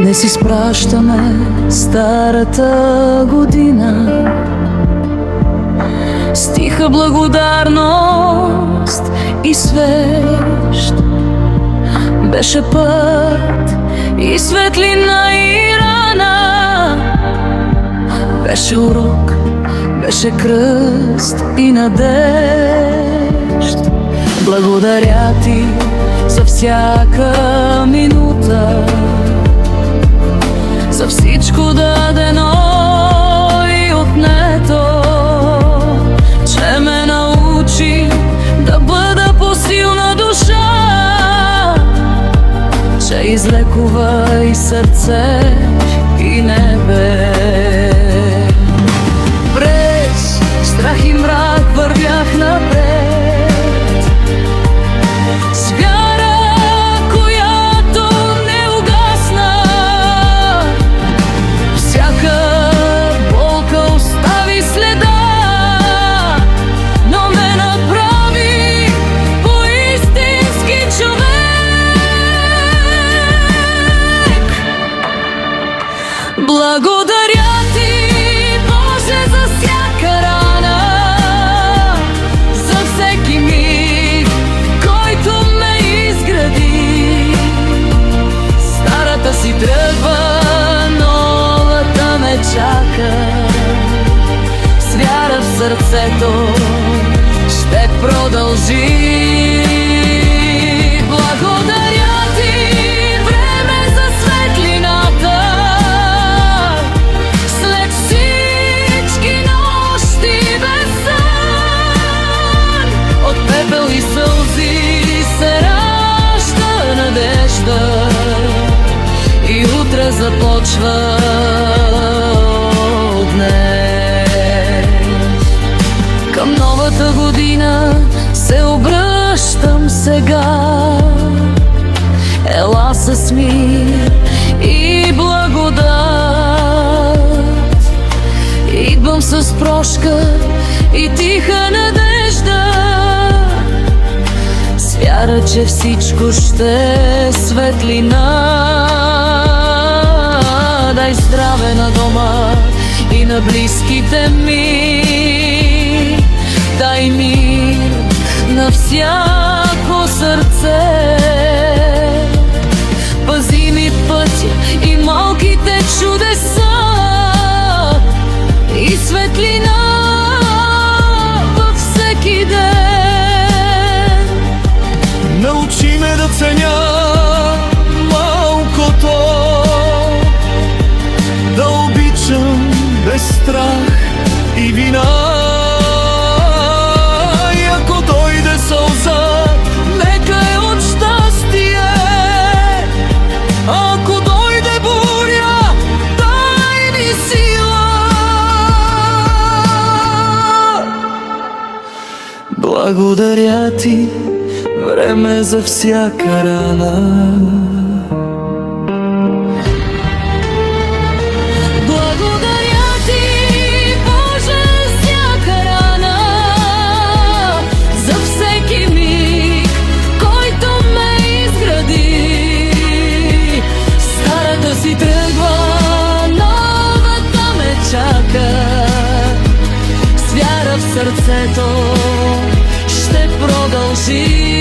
Не си спращаме старата година с тиха благодарност и свещ. Беше път и светлина и рана, беше урок, беше кръст и надежд. Благодаря ти за всяка минута, за всичко дадено и отнето, че ме научи да бъда по-силна душа, че излекува и сърце и небе. През страх и мрак вървях напред, с вяра, която не угасна. Всяка болка остави следа, но ме направи по-истински човек. Благодаря ти, Боже, за всяка рана, за всеки миг, който ме изгради. Старата си тръгва, новата ме чака. С вяра в сърцето ще продължи. Благодаря ти, време за светлината, след всички нощи без сън. От пепел и сълзи се ражда надежда и утре започва от днес. Към новата година се обръщам сега. Ела с мир и благодат. Идвам с прошка и тиха надежда, с вяра, че всичко ще е светлина. Дай здраве на дома и на близките ми, дай мир на всяко сърце. Пази ми пътя и малките чудеса и светлина във всеки ден. Научи ме да ценя малкото, да обичам без страх и вина. И ако дойде сълза, нека е от щастие. Ако дойде буря, дай ми сила. Благодаря ти, време за всяка рана. Благодаря ти, Боже, всяка рана, за всеки миг, който ме изгради. Старата си тръгва, новата ме чака. С вяра в сърцето ще продължи.